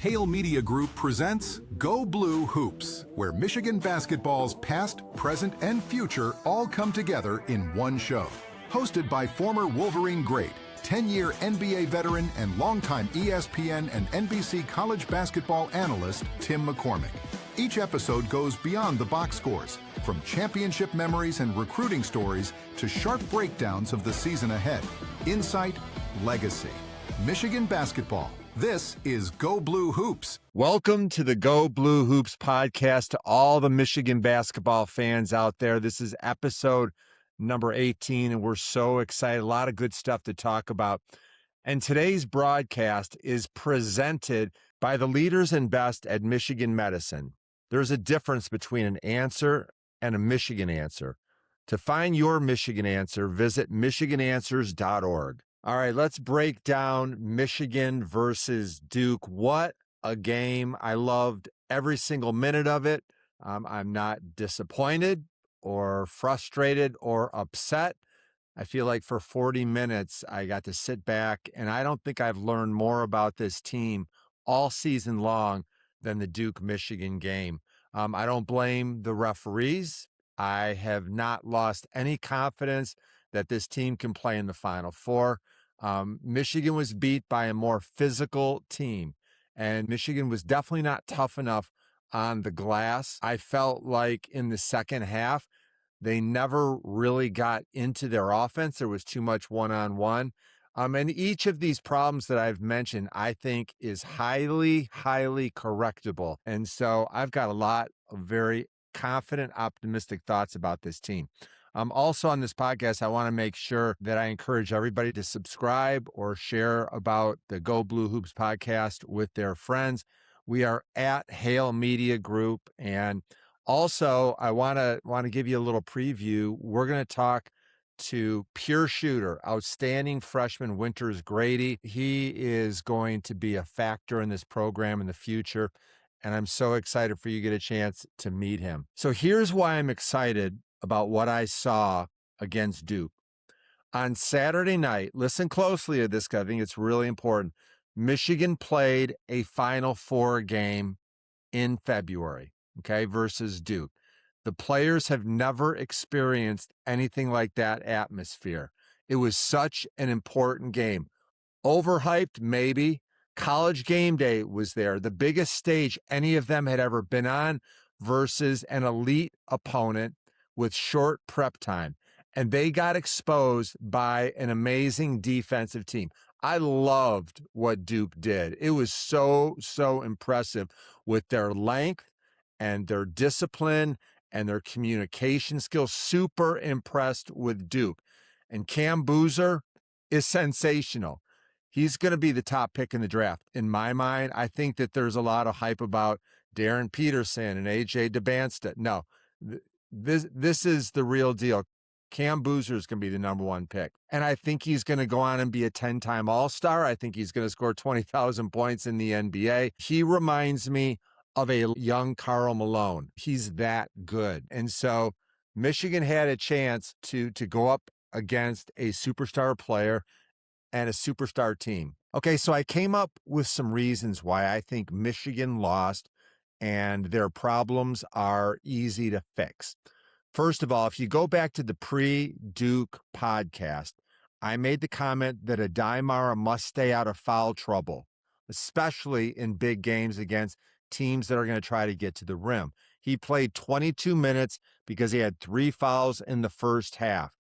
Hale Media Group presents Go Blue Hoops, where Michigan basketball's past, present, and future all come together in one show. Hosted by former Wolverine great, 10-year NBA veteran, and longtime ESPN and NBC college basketball analyst Tim McCormick. Each episode goes beyond the box scores, from championship memories and recruiting stories to sharp breakdowns of the season ahead. Insight, legacy, Michigan basketball. This is Go Blue Hoops. Welcome to the Go Blue Hoops podcast to all the Michigan basketball fans out there. This is episode number 18, and we're so excited. A lot of good stuff to talk about. And today's broadcast is presented by the leaders and best at Michigan Medicine. There's a difference between an answer and a Michigan answer. To find your Michigan answer, visit michigananswers.org. All right, let's break down Michigan versus Duke. What a game. I loved every single minute of it. I'm not disappointed or frustrated or upset. I feel like for 40 minutes, I got to sit back, and I don't think I've learned more about this team all season long than the Duke-Michigan game. I don't blame the referees. I have not lost any confidence that this team can play in the Final Four. Michigan was beat by a more physical team, and Michigan was definitely not tough enough on the glass. I felt like in the second half, they never really got into their offense. There was too much one-on-one. And each of these problems that I've mentioned, I think, is highly, highly correctable. And so I've got a lot of very confident, optimistic thoughts about this team. Also on this podcast, I want to make sure that I encourage everybody to subscribe or share about the Go Blue Hoops podcast with their friends. We are at Hale Media Group. And also, I want to give you a little preview. We're going to talk to pure shooter, outstanding freshman Winters Grady. He is going to be a factor in this program in the future, and I'm so excited for you to get a chance to meet him. So here's why I'm excited about what I saw against Duke. On Saturday night, listen closely to this, because I think it's really important. Michigan played a Final Four game in February, versus Duke. The players have never experienced anything like that atmosphere. It was such an important game. Overhyped, maybe. College game day was there, the biggest stage any of them had ever been on, versus an elite opponent with short prep time. And they got exposed by an amazing defensive team. I loved what Duke did. It was so impressive with their length and their discipline and their communication skills. Super impressed with Duke. And Cam Boozer is sensational. He's going to be the top pick in the draft. In my mind, I think that there's a lot of hype about Darren Peterson and AJ DeBanstead. No, this is the real deal. Cam Boozer is going to be the number one pick. And I think he's going to go on and be a 10-time All-Star. I think he's going to score 20,000 points in the NBA. He reminds me of a young Karl Malone. He's that good. And so Michigan had a chance to go up against a superstar player and a superstar team. Okay, so I came up with some reasons why I think Michigan lost and their problems are easy to fix. First of all, if you go back to the pre-Duke podcast, I made the comment that Aday Mara must stay out of foul trouble, especially in big games against teams that are going to try to get to the rim. He played 22 minutes because he had 3 fouls in the first half.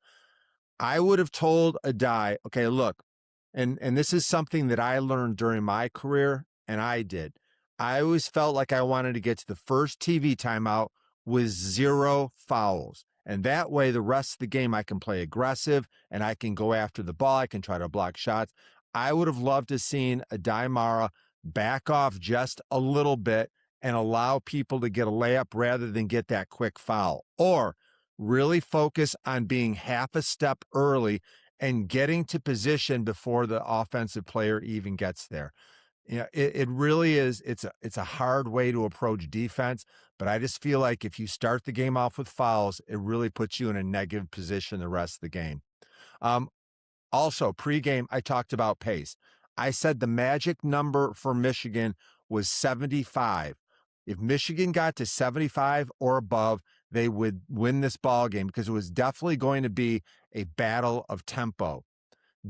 I would have told Aday, okay, look, and this is something that I learned during my career, and I did. I always felt like I wanted to get to the first TV timeout with 0 fouls. And that way, the rest of the game, I can play aggressive and I can go after the ball. I can try to block shots. I would have loved to have seen Aday Mara back off just a little bit and allow people to get a layup rather than get that quick foul. Or really focus on being half a step early and getting to position before the offensive player even gets there. You know, it really is. It's a hard way to approach defense, but I just feel like if you start the game off with fouls, it really puts you in a negative position the rest of the game. Also, pregame, I talked about pace. I said the magic number for Michigan was 75. If Michigan got to 75 or above, they would win this ball game because it was definitely going to be a battle of tempo.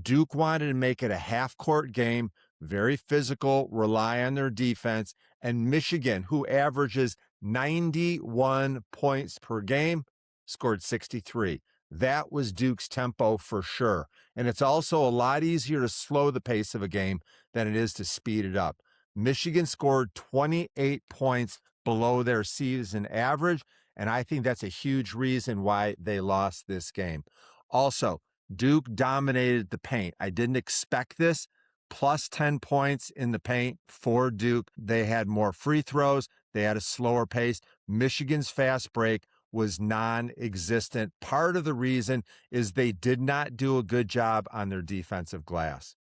Duke wanted to make it a half-court game, very physical, rely on their defense, and Michigan, who averages 91 points per game, scored 63. That was Duke's tempo for sure. And it's also a lot easier to slow the pace of a game than it is to speed it up. Michigan scored 28 points below their season average, and I think that's a huge reason why they lost this game. Also, Duke dominated the paint. I didn't expect this. Plus 10 points in the paint for Duke. They had more free throws. They had a slower pace. Michigan's fast break was non-existent. Part of the reason is they did not do a good job on their defensive glass.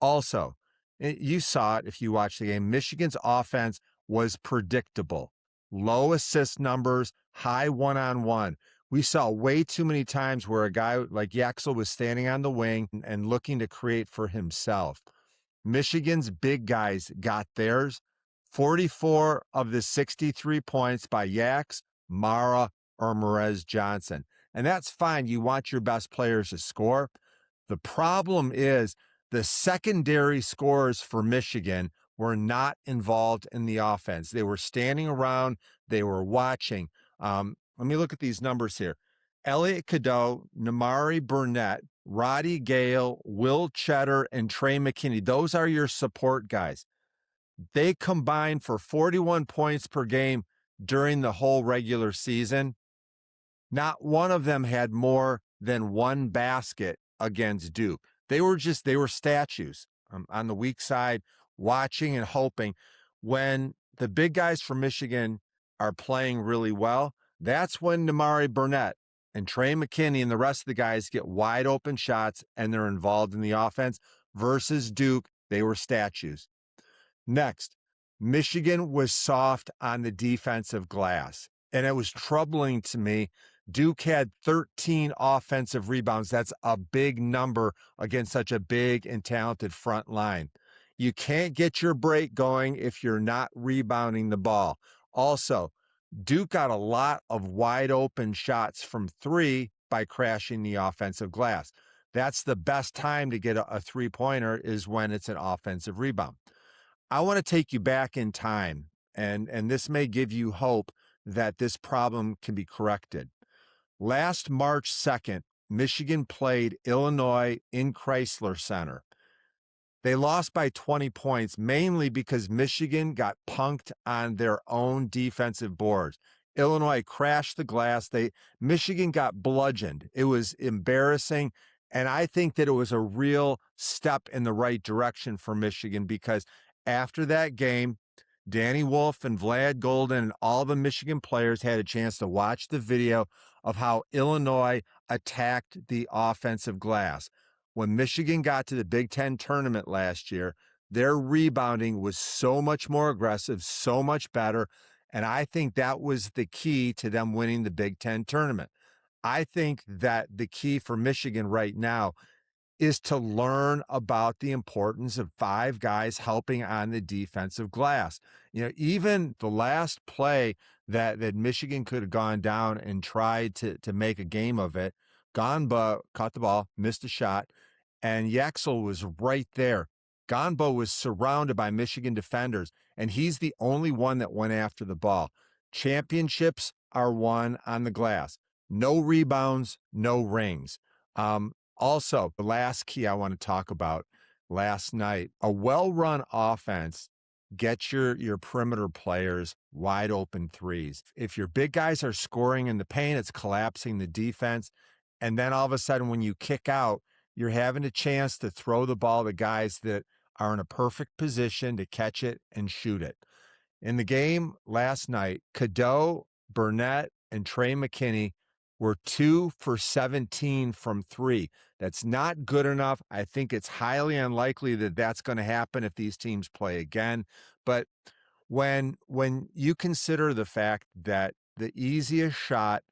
Also, you saw it if you watched the game, Michigan's offense was predictable. Low assist numbers, high one-on-one. We saw way too many times where a guy like Yaxel was standing on the wing and looking to create for himself. Michigan's big guys got theirs. 44 of the 63 points by Yax, Mara, or Merez Johnson. And that's fine. You want your best players to score. The problem is the secondary scorers for Michigan were not involved in the offense. They were standing around. They were watching. Let me look at these numbers here. Elliot Cadeau, Namari Burnett, Roddy Gale, Will Cheddar, and Trey McKenney. Those are your support guys. They combined for 41 points per game during the whole regular season. Not one of them had more than one basket against Duke. They were statues on the weak side, watching and hoping. When the big guys from Michigan are playing really well, that's when Namari Burnett and Trey McKenney and the rest of the guys get wide open shots and they're involved in the offense. Versus Duke, they were statues. Next, Michigan was soft on the defensive glass, and it was troubling to me. Duke had 13 offensive rebounds. That's a big number against such a big and talented front line. You can't get your break going if you're not rebounding the ball. Also, Duke got a lot of wide open shots from three by crashing the offensive glass. That's the best time to get a three-pointer is when it's an offensive rebound. I want to take you back in time, and this may give you hope that this problem can be corrected. Last March 2nd, Michigan played Illinois in Chrysler Center. They lost by 20 points, mainly because Michigan got punked on their own defensive boards. Illinois crashed the glass. Michigan got bludgeoned. It was embarrassing, and I think that it was a real step in the right direction for Michigan because after that game, Danny Wolf and Vlad Golden and all the Michigan players had a chance to watch the video of how Illinois attacked the offensive glass. When Michigan got to the Big Ten tournament last year, their rebounding was so much more aggressive, so much better, and I think that was the key to them winning the Big Ten tournament. I think that the key for Michigan right now is to learn about the importance of five guys helping on the defensive glass. Even the last play that Michigan could have gone down and tried to make a game of it, Gonba caught the ball, missed a shot, and Yaxel was right there. Gonba was surrounded by Michigan defenders, and he's the only one that went after the ball. Championships are won on the glass. No rebounds, no rings. Also, the last key I want to talk about last night, a well-run offense gets your perimeter players wide open threes. If your big guys are scoring in the paint, it's collapsing the defense. And then all of a sudden, when you kick out, you're having a chance to throw the ball to guys that are in a perfect position to catch it and shoot it. In the game last night, Cadeau, Burnett, and Trey McKenney were 2 for 17 from three. That's not good enough. I think it's highly unlikely that that's going to happen if these teams play again. But when you consider the fact that the easiest shot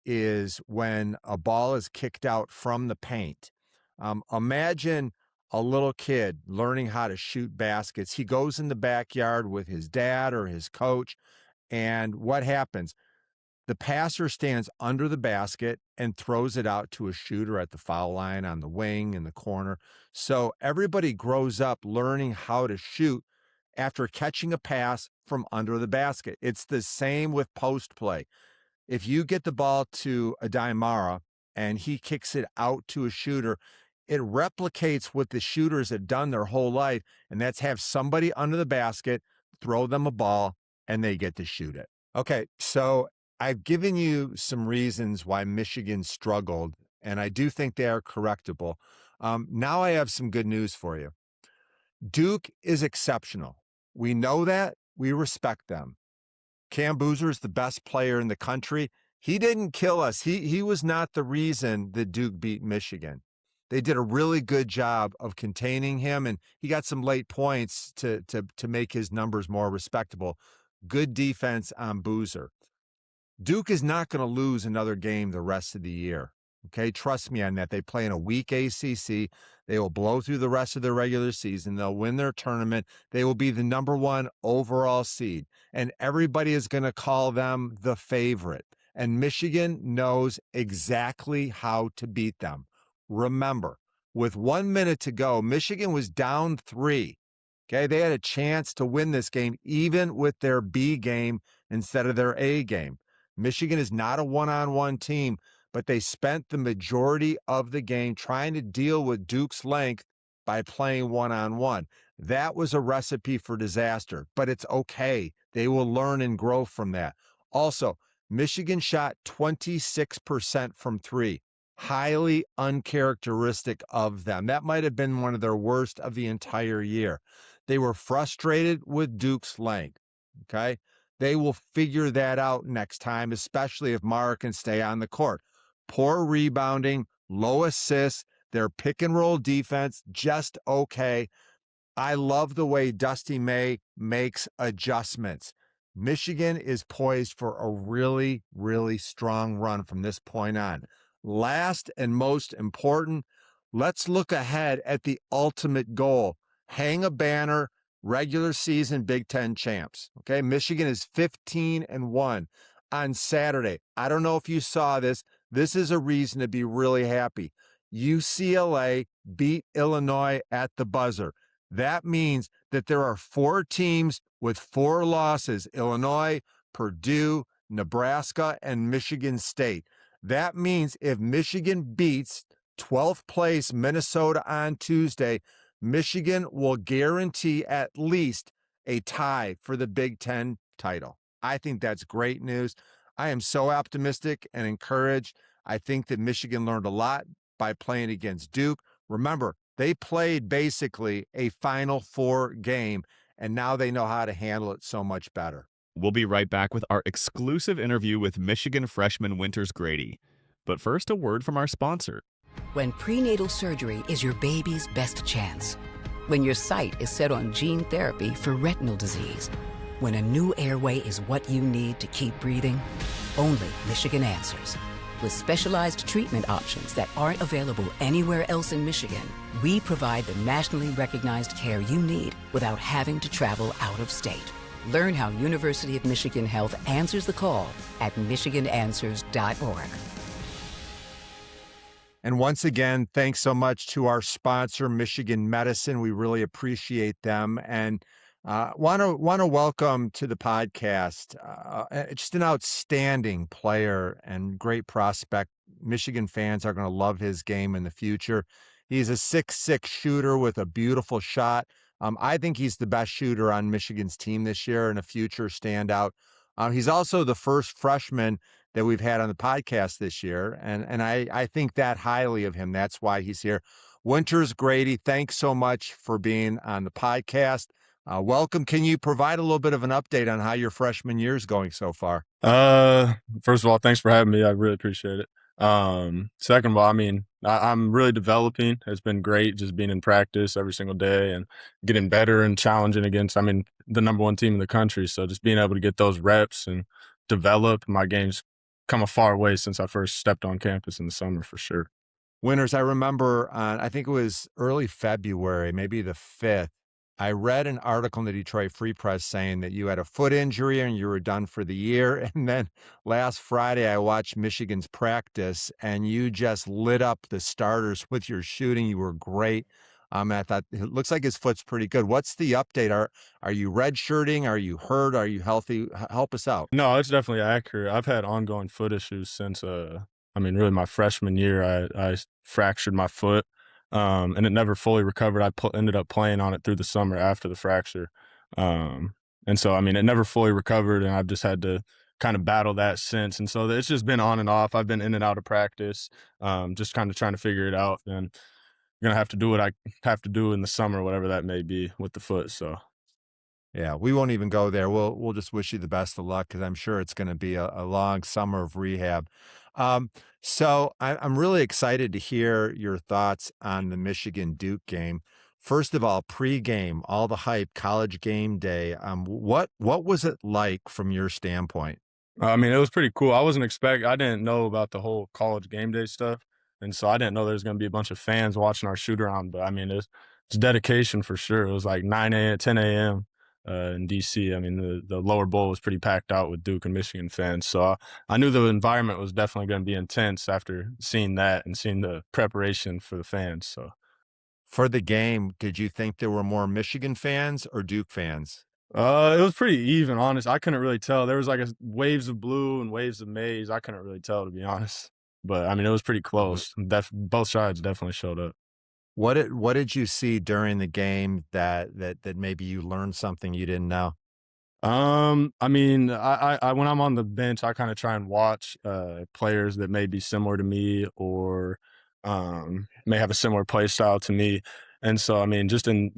is when a ball is kicked out from the paint, imagine a little kid learning how to shoot baskets. He goes in the backyard with his dad or his coach, and what happens? The passer stands under the basket and throws it out to a shooter at the foul line, on the wing, in the corner. So everybody grows up learning how to shoot after catching a pass from under the basket. It's the same with post play. If you get the ball to Aday Mara and he kicks it out to a shooter, it replicates what the shooters have done their whole life, and that's have somebody under the basket, throw them a ball, and they get to shoot it. Okay, so I've given you some reasons why Michigan struggled, and I do think they are correctable. Now I have some good news for you. Duke is exceptional. We know that. We respect them. Cam Boozer is the best player in the country. He didn't kill us. He was not the reason that Duke beat Michigan. They did a really good job of containing him, and he got some late points to make his numbers more respectable. Good defense on Boozer. Duke is not going to lose another game the rest of the year. Okay, trust me on that. They play in a weak ACC. They will blow through the rest of their regular season. They'll win their tournament. They will be the #1 overall seed, and everybody is going to call them the favorite. And Michigan knows exactly how to beat them. Remember, with 1 minute to go, Michigan was down 3. Okay, they had a chance to win this game, even with their B game instead of their A game. Michigan is not a one-on-one team, but they spent the majority of the game trying to deal with Duke's length by playing one-on-one. That was a recipe for disaster, but it's okay. They will learn and grow from that. Also, Michigan shot 26% from 3. Highly uncharacteristic of them. That might have been one of their worst of the entire year. They were frustrated with Duke's length, okay? They will figure that out next time, especially if Mara can stay on the court. Poor rebounding, low assists, their pick and roll defense, just okay. I love the way Dusty May makes adjustments. Michigan is poised for a really, really strong run from this point on. Last and most important, let's look ahead at the ultimate goal. Hang a banner, regular season Big Ten champs. Okay, Michigan is 15-1 on Saturday. I don't know if you saw this. This is a reason to be really happy. UCLA beat Illinois at the buzzer. That means that there are 4 teams with 4 losses: Illinois, Purdue, Nebraska, and Michigan State. That means if Michigan beats 12th place Minnesota on Tuesday, Michigan will guarantee at least a tie for the Big Ten title. I think that's great news. I am so optimistic and encouraged. I think that Michigan learned a lot by playing against Duke. Remember, they played basically a Final Four game, and now they know how to handle it so much better. We'll be right back with our exclusive interview with Michigan freshman Winters Grady. But first, a word from our sponsor. When prenatal surgery is your baby's best chance. When your sight is set on gene therapy for retinal disease. When a new airway is what you need to keep breathing. Only Michigan answers. With specialized treatment options that aren't available anywhere else in Michigan, we provide the nationally recognized care you need without having to travel out of state. Learn how University of Michigan Health answers the call at michigananswers.org. And once again, thanks so much to our sponsor, Michigan Medicine. We really appreciate them. And want to welcome to the podcast just an outstanding player and great prospect. Michigan fans are going to love his game in the future. He's a 6'6" shooter with a beautiful shot. I think he's the best shooter on Michigan's team this year and a future standout. He's also the first freshman that we've had on the podcast this year, and I think that highly of him. That's why he's here. Winters Grady, thanks so much for being on the podcast. Welcome. Can you provide a little bit of an update on how your freshman year is going so far? First of all, thanks for having me. I really appreciate it. Second of all, I mean, I'm really developing. It's been great just being in practice every single day and getting better and challenging against, the #1 team in the country. So just being able to get those reps and develop, my game's come a far way since I first stepped on campus in the summer for sure. Winters, I remember on, I think it was early February, maybe the 5th, I read an article in the Detroit Free Press saying that you had a foot injury and you were done for the year. And then last Friday, I watched Michigan's practice and you just lit up the starters with your shooting. You were great. I thought it looks like his foot's pretty good. What's the update? Are you redshirting? Are you hurt? Are you healthy? Help us out. No, it's definitely accurate. I've had ongoing foot issues since, really my freshman year. I fractured my foot, and it never fully recovered. Ended up playing on it through the summer after the fracture. And so, it never fully recovered, and I've just had to kind of battle that since. And so it's just been on and off. I've been in and out of practice, just kind of trying to figure it out. And I'm going to have to do what I have to do in the summer, whatever that may be with the foot. So. Yeah, we won't even go there. We'll just wish you the best of luck because I'm sure it's going to be a long summer of rehab. So I'm really excited to hear your thoughts on the Michigan Duke game. First of all, pregame, all the hype, college game day. What was it like from your standpoint? It was pretty cool. I didn't know about the whole college game day stuff. And so I didn't know there was going to be a bunch of fans watching our shoot around. But it's dedication for sure. It was like 9 a.m., 10 a.m. In DC. The lower bowl was pretty packed out with Duke and Michigan fans. So I knew the environment was definitely going to be intense after seeing that and seeing the preparation for the fans. So for the game, did you think there were more Michigan fans or Duke fans? It was pretty even, honest. I couldn't really tell. There was like waves of blue and waves of maize. I couldn't really tell, to be honest. But it was pretty close. Both sides definitely showed up. What did you see during the game that maybe you learned something you didn't know? I when I'm on the bench, I kind of try and watch players that may be similar to me or may have a similar play style to me. And so, just in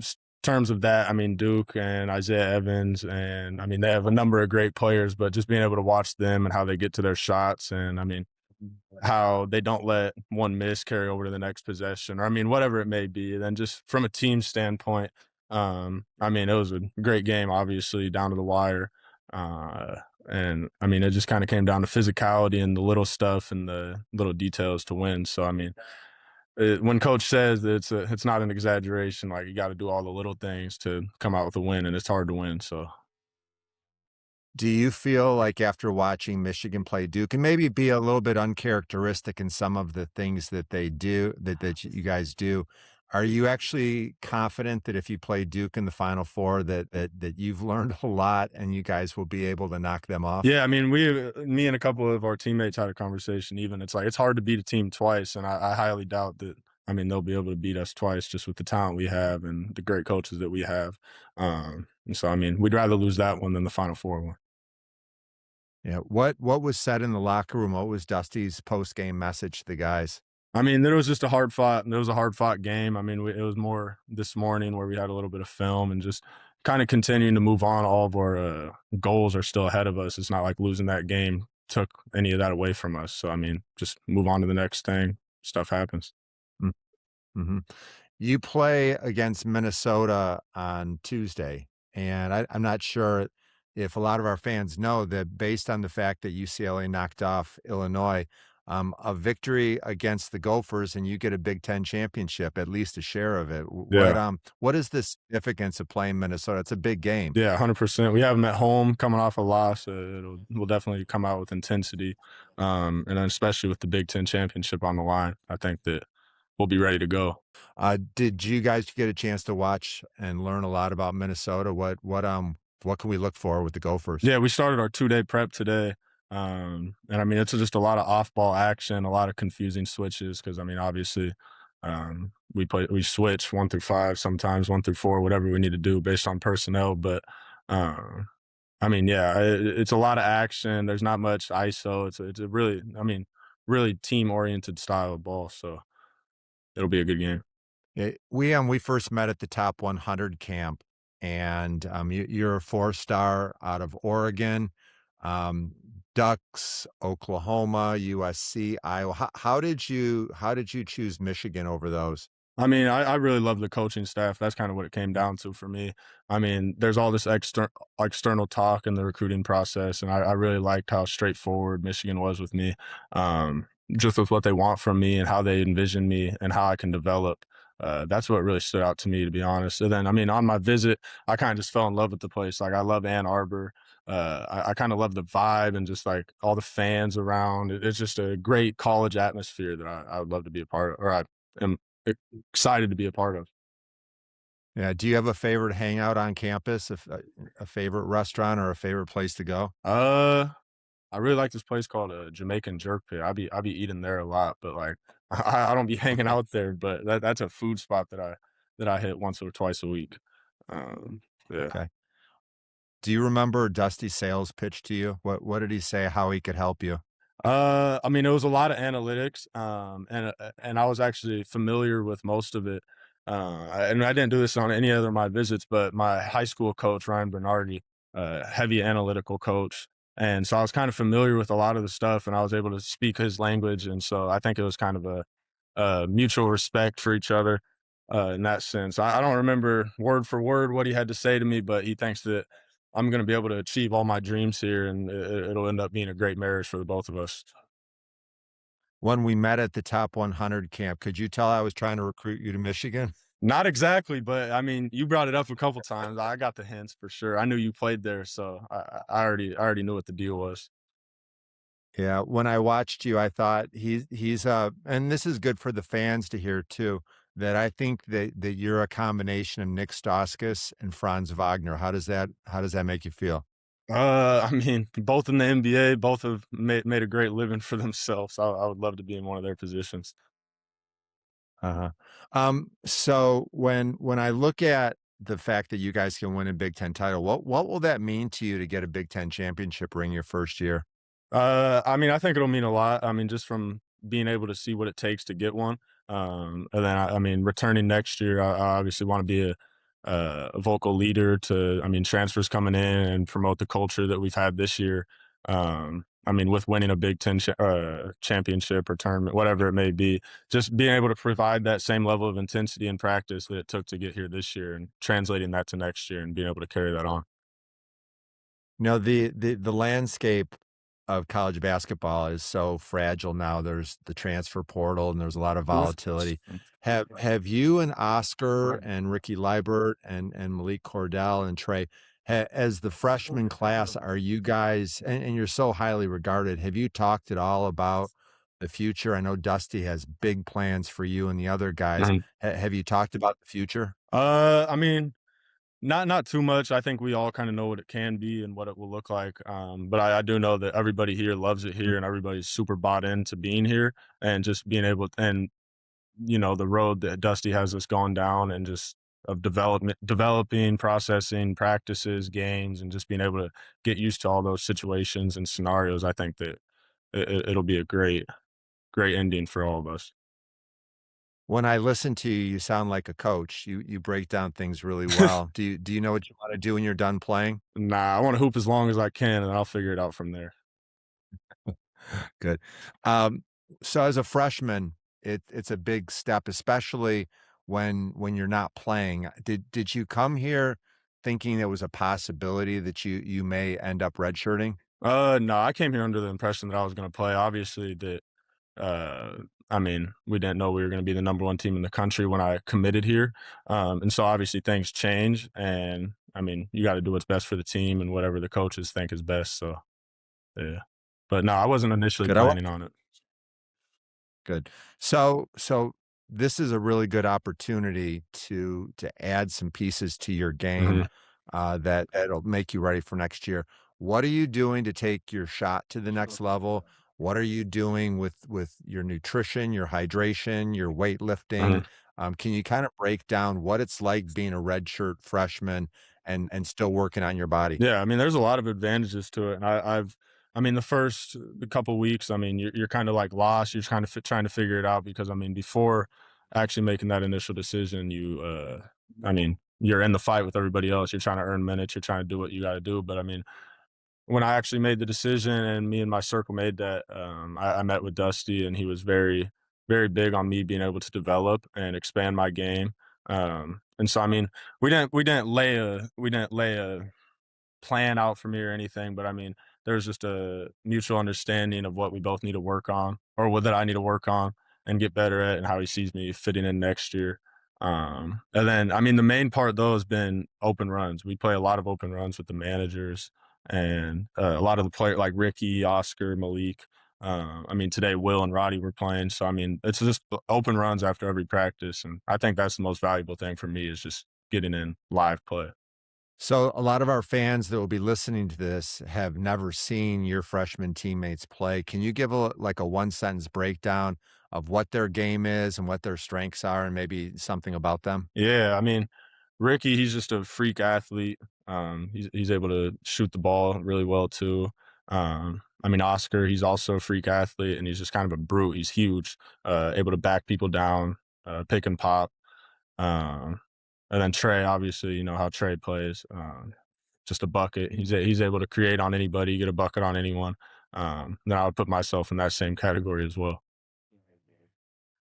terms of that, Duke and Isaiah Evans, and they have a number of great players, but just being able to watch them and how they get to their shots, and how they don't let one miss carry over to the next possession, or whatever it may be. And then just from a team standpoint, it was a great game, obviously down to the wire. And it just kind of came down to physicality and the little stuff and the little details to win. So, when coach says that it's not an exaggeration, like you got to do all the little things to come out with a win, and it's hard to win. So. Do you feel like after watching Michigan play Duke, and maybe be a little bit uncharacteristic in some of the things that they do, that you guys do, are you actually confident that if you play Duke in the Final Four that you've learned a lot and you guys will be able to knock them off? Yeah, me and a couple of our teammates had a conversation. Even it's like it's hard to beat a team twice, and I highly doubt that. They'll be able to beat us twice just with the talent we have and the great coaches that we have. And so we'd rather lose that one than the Final Four one. Yeah. What was said in the locker room? What was Dusty's post-game message to the guys? There was just a hard fought game. It was more this morning where we had a little bit of film and just kind of continuing to move on. All of our goals are still ahead of us. It's not like losing that game took any of that away from us. So, just move on to the next thing. Stuff happens. Mm-hmm. You play against Minnesota on Tuesday, and I'm not sure if a lot of our fans know that based on the fact that UCLA knocked off Illinois, a victory against the Gophers and you get a Big Ten championship, at least a share of it. Yeah. What is the significance of playing Minnesota? It's a big game. Yeah, 100%. We have them at home coming off a loss. We'll definitely come out with intensity. And then especially with the Big Ten championship on the line, I think that we'll be ready to go. Did you guys get a chance to watch and learn a lot about Minnesota? What can we look for with the Gophers? Yeah, we started our 2-day prep today. And it's just a lot of off-ball action, a lot of confusing switches because, obviously we switch 1 through 5, sometimes 1 through 4, whatever we need to do based on personnel. But, it's a lot of action. There's not much ISO. It's a really, really team-oriented style of ball. So it'll be a good game. Yeah, we first met at the Top 100 camp. And you're a 4-star out of Oregon, Ducks, Oklahoma, USC, Iowa. How did you choose Michigan over those? I really love the coaching staff. That's kind of what it came down to for me. There's all this external talk in the recruiting process, and I really liked how straightforward Michigan was with me. just with what they want from me and how they envision me and how I can develop. That's what really stood out to me, to be honest. And then, I mean, on my visit, I kind of just fell in love with the place. Like, I love Ann Arbor. I kind of love the vibe and just like all the fans around. It's just a great college atmosphere that I would love to be a part of, or I am excited to be a part of. Yeah. Do you have a favorite hangout on campus, a favorite restaurant or a favorite place to go? I really like this place called a Jamaican Jerk Pit. I be eating there a lot, but like I don't be hanging out there. But that's a food spot that I hit once or twice a week. Yeah. Okay. Do you remember Dusty's sales pitch to you? What did he say? How he could help you? I mean, it was a lot of analytics, and I was actually familiar with most of it. And I didn't do this on any other of my visits, but my high school coach, Ryan Bernardi, heavy analytical coach, and so I was kind of familiar with a lot of the stuff, and I was able to speak his language, and so I think it was kind of a mutual respect for each other in that sense. I don't remember word for word what he had to say to me, but he thinks that I'm going to be able to achieve all my dreams here, and it'll end up being a great marriage for the both of us. When we met at the Top 100 camp, could you tell I was trying to recruit you to Michigan? Not exactly, but I mean, you brought it up a couple times. I got the hints for sure. I knew you played there, so I already knew what the deal was. Yeah, when I watched you, I thought he's and this is good for the fans to hear too, that I think that you're a combination of Nick Stauskas and Franz Wagner. How does that make you feel? I mean, both in the NBA, both have made a great living for themselves. I would love to be in one of their positions. Uh-huh. So when I look at the fact that you guys can win a Big Ten title, what will that mean to you to get a Big Ten championship ring your first year? I mean, I think it'll mean a lot. I mean, just from being able to see what it takes to get one. And then I mean, returning next year, I obviously want to be a vocal leader to, I mean, transfers coming in and promote the culture that we've had this year. I mean, with winning a Big Ten championship or tournament, whatever it may be, just being able to provide that same level of intensity and practice that it took to get here this year and translating that to next year and being able to carry that on. The landscape of college basketball is so fragile now. There's the transfer portal and there's a lot of volatility. Have you and Oscar and Ricky Liburd and Malik Cordell and Trey, as the freshman class, are you guys, and you're so highly regarded, have you talked at all about the future? I know Dusty has big plans for you and the other guys. Mhm. Have you talked about the future? I mean, not too much. I think we all kind of know what it can be and what it will look like. But I do know that everybody here loves it here, and everybody's super bought into being here and just being able and the road that Dusty has us gone down and just of developing, processing, practices, games, and just being able to get used to all those situations and scenarios. I think that it'll be a great ending for all of us. When I listen to you, you sound like a coach. You break down things really well. Do you know what you want to do when you're done playing? Nah, I want to hoop as long as I can, and I'll figure it out from there. Good. Um, so as a freshman, it's a big step, especially when you're not playing. Did you come here thinking there was a possibility that you may end up redshirting? No, I came here under the impression that I was going to play. Obviously, that uh, I mean, we didn't know we were going to be the number one team in the country when I committed here, and so obviously things change. And I mean, you got to do what's best for the team and whatever the coaches think is best. So yeah, but no, I wasn't initially Good. planning on it. Good. So this is a really good opportunity to add some pieces to your game Mhm. that'll make you ready for next year. What are you doing to take your shot to the next level? What are you doing with your nutrition, your hydration, your weightlifting? Mhm. Can you kind of break down what it's like being a redshirt freshman and still working on your body? Yeah, I mean, there's a lot of advantages to it, and I mean, the first couple weeks, I mean, you're kind of like lost. You're kind of trying to figure it out because, I mean, before actually making that initial decision, I mean, you're in the fight with everybody else. You're trying to earn minutes. You're trying to do what you got to do. But I mean, when I actually made the decision and me and my circle made that, I met with Dusty and he was very, very big on me being able to develop and expand my game. And so, I mean, we didn't lay a plan out for me or anything, but I mean, there's just a mutual understanding of what we both need to work on, or what that I need to work on and get better at, and how he sees me fitting in next year. And then, I mean, the main part though has been open runs. We play a lot of open runs with the managers, and a lot of the players like Ricky, Oscar, Malik. I mean, today Will and Roddy were playing. So, I mean, it's just open runs after every practice. And I think that's the most valuable thing for me, is just getting in live play. So a lot of our fans that will be listening to this have never seen your freshman teammates play. Can you give a one-sentence breakdown of what their game is and what their strengths are, and maybe something about them? Yeah, I mean, Ricky, he's just a freak athlete. He's able to shoot the ball really well too. I mean, Oscar, he's also a freak athlete, and he's just kind of a brute. He's huge, able to back people down, pick and pop. Um, and then Trey, obviously, you know how Trey plays. Just a bucket. He's able to create on anybody, get a bucket on anyone. Then I would put myself in that same category as well.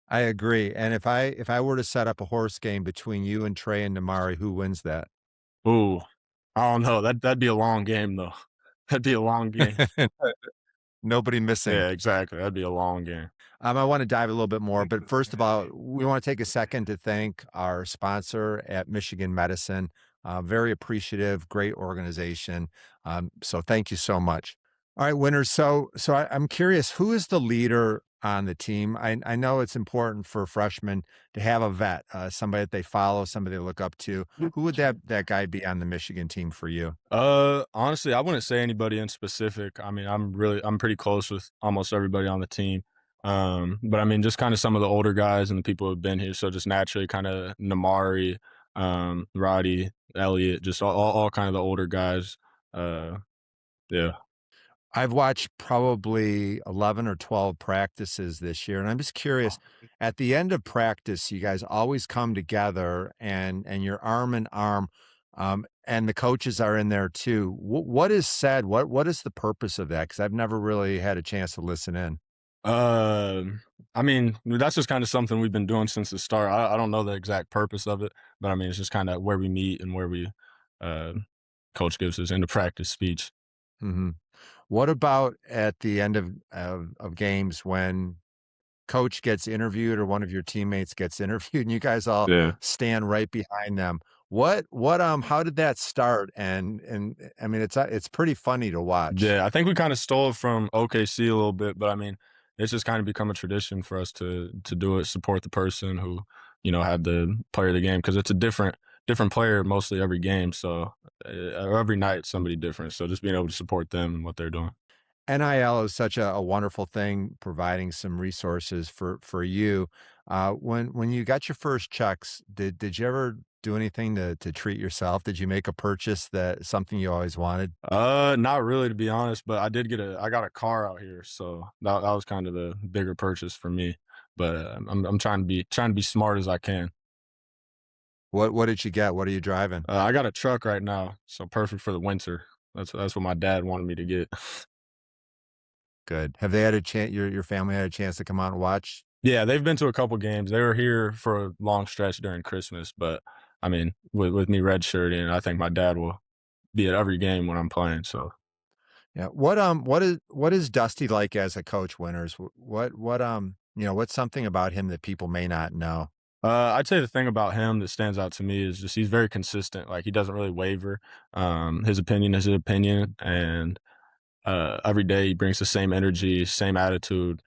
I agree. And if I were to set up a horse game between you and Trey and Namari, who wins that? Ooh, I don't know. That'd be a long game though. That'd be a long game. Nobody missing. Yeah, exactly. That'd be a long game. I want to dive a little bit more, but first of all, we want to take a second to thank our sponsor at Michigan Medicine. Very appreciative, great organization. So thank you so much. All right, Winters. So I'm curious, who is the leader on the team? I know it's important for freshmen to have a vet, somebody that they follow, somebody they look up to. Who would that guy be on the Michigan team for you? Honestly, I wouldn't say anybody in specific. I mean, I'm pretty close with almost everybody on the team. But I mean, just kind of some of the older guys and the people who've been here. So just naturally kind of Namari, Roddy, Elliott, just all kind of the older guys. Yeah. I've watched probably 11 or 12 practices this year, and I'm just curious, at the end of practice, you guys always come together and you're arm in arm, and the coaches are in there too. What is said? What is the purpose of that? Because I've never really had a chance to listen in. I mean, that's just kind of something we've been doing since the start. I don't know the exact purpose of it, but I mean, it's just kind of where we meet and where we, coach gives us into practice speech. Mm-hmm. What about at the end of games when coach gets interviewed or one of your teammates gets interviewed and you guys all stand right behind them? How did that start? And I mean, it's pretty funny to watch. Yeah, I think we kind of stole it from OKC a little bit, but I mean, it's just kind of become a tradition for us to do it, support the person who, you know, had the player of the game, because it's a different player mostly every game. So every night somebody different. So just being able to support them and what they're doing. NIL is such a wonderful thing, providing some resources for you. When you got your first checks, did you ever do anything to treat yourself? Did you make a purchase something you always wanted? Not really, to be honest, but I got a car out here, so that was kind of the bigger purchase for me. But I'm trying to be smart as I can. What did you get? What are you driving? I got a truck right now, so perfect for the winter. That's what my dad wanted me to get. Good. Have they had a chance? Your family had a chance to come out and watch? Yeah, they've been to a couple games. They were here for a long stretch during Christmas, but I mean, with me redshirting, I think my dad will be at every game when I'm playing. So, yeah. What is Dusty like as a coach, Winters? What's something about him that people may not know? I'd say the thing about him that stands out to me is just he's very consistent. Like, he doesn't really waver. His opinion is his opinion, and every day he brings the same energy, same attitude,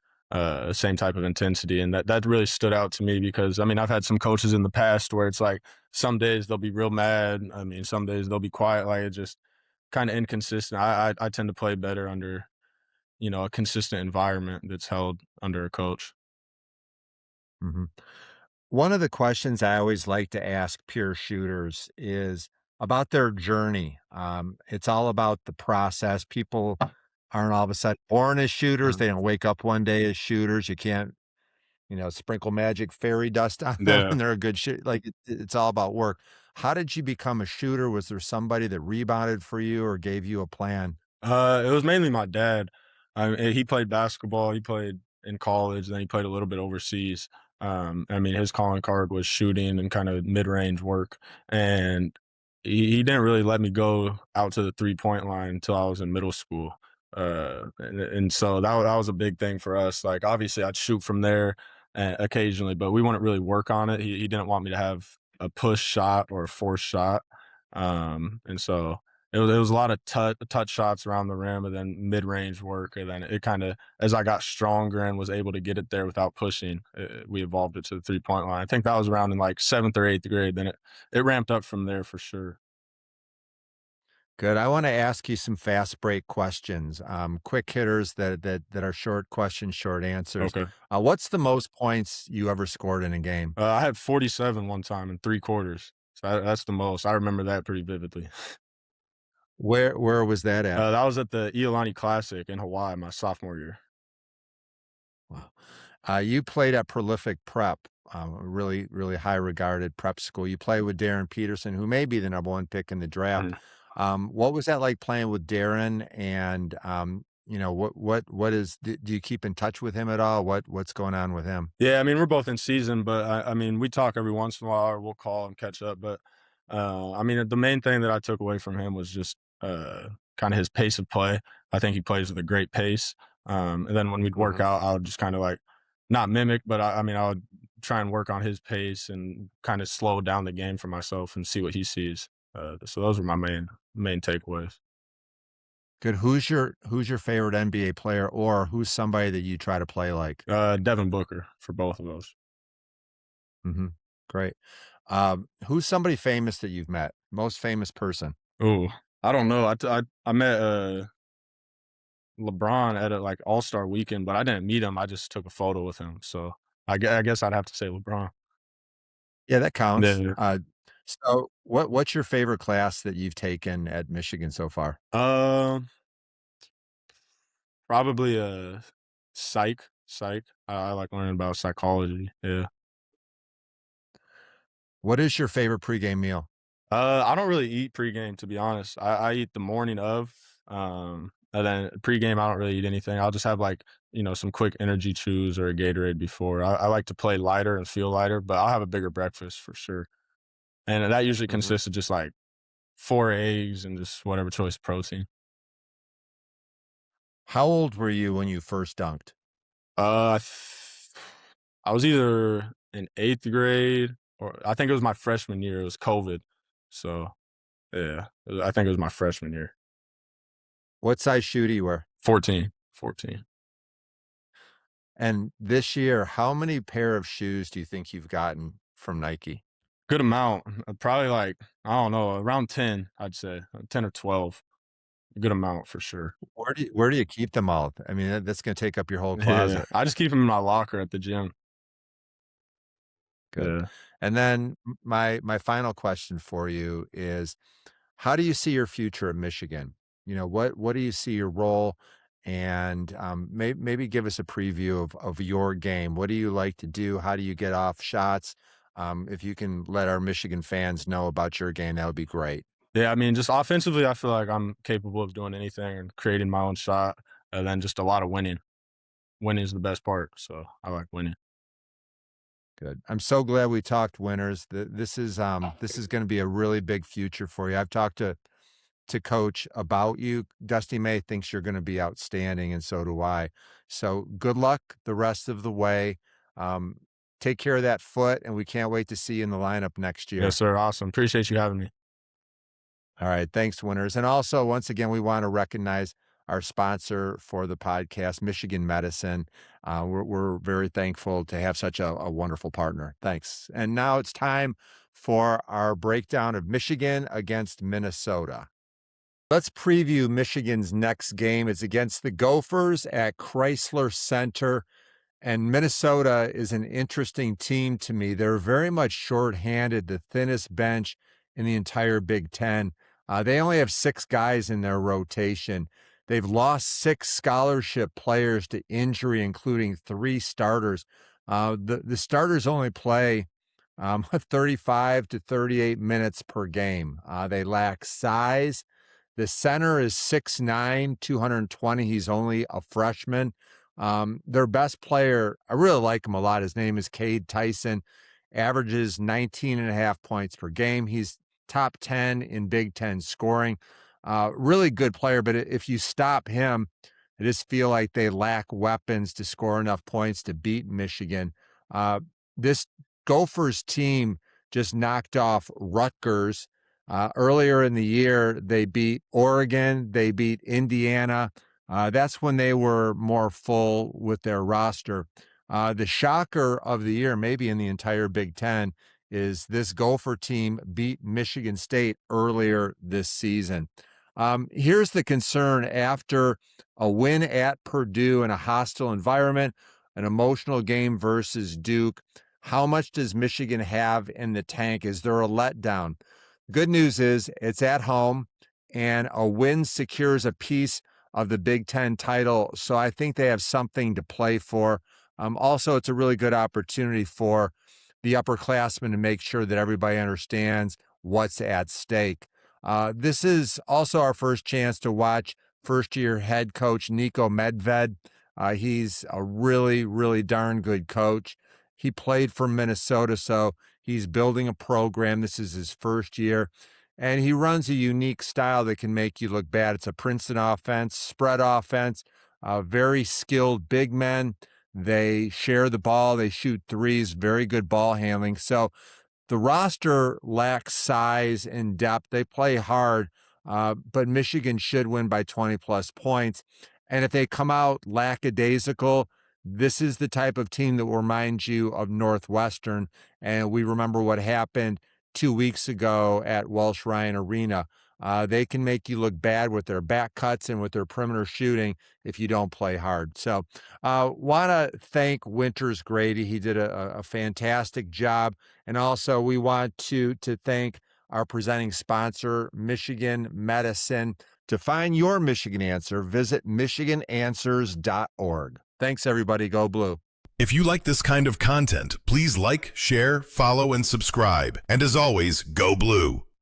same type of intensity. And that really stood out to me, because, I mean, I've had some coaches in the past where it's like some days they'll be real mad. I mean, some days they'll be quiet. Like, it's just kind of inconsistent. I tend to play better under, you know, a consistent environment that's held under a coach. Mm-hmm. One of the questions I always like to ask pure shooters is about their journey. It's all about the process. People aren't all of a sudden born as shooters. They don't wake up one day as shooters. You can't, sprinkle magic fairy dust on them and they're a good shooter. Like, it's all about work. How did you become a shooter? Was there somebody that rebounded for you or gave you a plan? It was mainly my dad. He played basketball. He played in college, and then he played a little bit overseas. I mean, his calling card was shooting and kind of mid-range work. And he didn't really let me go out to the 3-point line until I was in middle school. And so that was a big thing for us. Like, obviously I'd shoot from there occasionally, but we wouldn't really work on it. He didn't want me to have a push shot or a forced shot. And so it was a lot of touch shots around the rim and then mid-range work. And then it kind of, as I got stronger and was able to get it there without pushing, we evolved it to the 3-point line. I think that was around in like 7th or 8th grade. Then it ramped up from there for sure. Good. I want to ask you some fast break questions, quick hitters that are short questions, short answers. Okay. What's the most points you ever scored in a game? I had 47 one time in 3 quarters. So that's the most. I remember that pretty vividly. Where was that at? That was at the Iolani Classic in Hawaii my sophomore year. Wow. You played at Prolific Prep, a really, really high regarded prep school. You played with Darren Peterson, who may be the #1 pick in the draft. What was that like playing with Darren? And do you keep in touch with him at all? What's going on with him? Yeah, I mean, we're both in season, but I mean, we talk every once in a while, or we'll call and catch up. But I mean, the main thing that I took away from him was just kind of his pace of play. I think he plays with a great pace. And then when we'd work out, I would just kind of like not mimic, but I mean, I would try and work on his pace and kind of slow down the game for myself and see what he sees. So those were my main takeaways. Good. Who's your favorite NBA player, or who's somebody that you try to play like? Devin Booker for both of those. Great. Who's somebody famous that you've met? Most famous person? Oh, I don't know. I met LeBron at a like All-Star weekend, but I didn't meet him. I just took a photo with him. So I guess I'd have to say LeBron. Yeah, that counts. Yeah. So what's your favorite class that you've taken at Michigan so far? Probably psych. I like learning about psychology. Yeah. What is your favorite pregame meal? I don't really eat pregame, to be honest. I eat the morning of. And then pregame, I don't really eat anything. I'll just have like, some quick energy chews or a Gatorade before. I like to play lighter and feel lighter, but I'll have a bigger breakfast for sure. And that usually consists of just like 4 eggs and just whatever choice of protein. How old were you when you first dunked? I was either in 8th grade or I think it was my freshman year. It was COVID. So, yeah, I think it was my freshman year. What size shoe do you wear? 14. And this year, how many pair of shoes do you think you've gotten from Nike? Good amount. Probably like, I don't know, around 10, I'd say. 10 or 12. A good amount for sure. Where do you keep them all? I mean, that's going to take up your whole closet. Yeah. I just keep them in my locker at the gym. Good. Yeah. And then my final question for you is, how do you see your future at Michigan? What do you see your role? And maybe give us a preview of your game. What do you like to do? How do you get off shots? If you can let our Michigan fans know about your game, that would be great. Yeah, I mean, just offensively, I feel like I'm capable of doing anything and creating my own shot, and then just a lot of winning. Winning is the best part, so I like winning. Good. I'm so glad we talked, Winters. This is going to be a really big future for you. I've talked to Coach about you. Dusty May thinks you're going to be outstanding, and so do I. So good luck the rest of the way. Take care of that foot, and we can't wait to see you in the lineup next year. Yes, sir. Awesome. Appreciate you having me. All right. Thanks, Winters. And also, once again, we want to recognize our sponsor for the podcast, Michigan Medicine. We're very thankful to have such a wonderful partner. Thanks. And now it's time for our breakdown of Michigan against Minnesota. Let's preview Michigan's next game. It's against the Gophers at Chrysler Center. And Minnesota is an interesting team to me. They're very much shorthanded, the thinnest bench in the entire Big Ten. They only have 6 guys in their rotation. They've lost 6 scholarship players to injury, including 3 starters. The starters only play 35 to 38 minutes per game. They lack size. The center is 6'9", 220. He's only a freshman. Their best player, I really like him a lot. His name is Cade Tyson, averages 19.5 points per game. He's top 10 in Big Ten scoring. Really good player, but if you stop him, I just feel like they lack weapons to score enough points to beat Michigan. This Gophers team just knocked off Rutgers. Earlier in the year, they beat Oregon, they beat Indiana. That's when they were more full with their roster. The shocker of the year, maybe in the entire Big Ten, is this Gopher team beat Michigan State earlier this season. Here's the concern after a win at Purdue in a hostile environment, an emotional game versus Duke. How much does Michigan have in the tank? Is there a letdown? Good news is it's at home, and a win secures a piece of the Big Ten title. So I think they have something to play for. Also, it's a really good opportunity for the upperclassmen to make sure that everybody understands what's at stake. This is also our first chance to watch first-year head coach Nico Medved. He's a really, really darn good coach. He played for Minnesota, so he's building a program. This is his first year, and he runs a unique style that can make you look bad. It's a Princeton offense, spread offense, very skilled big men. They share the ball. They shoot threes, very good ball handling. So the roster lacks size and depth. They play hard, but Michigan should win by 20-plus points. And if they come out lackadaisical, this is the type of team that will remind you of Northwestern. And we remember what happened 2 weeks ago at Welsh Ryan Arena. They can make you look bad with their back cuts and with their perimeter shooting if you don't play hard. So want to thank Winters Grady. He did a fantastic job. And also we want to thank our presenting sponsor, Michigan Medicine. To find your Michigan answer, visit michigananswers.org. Thanks, everybody. Go Blue. If you like this kind of content, please like, share, follow, and subscribe. And as always, go Blue.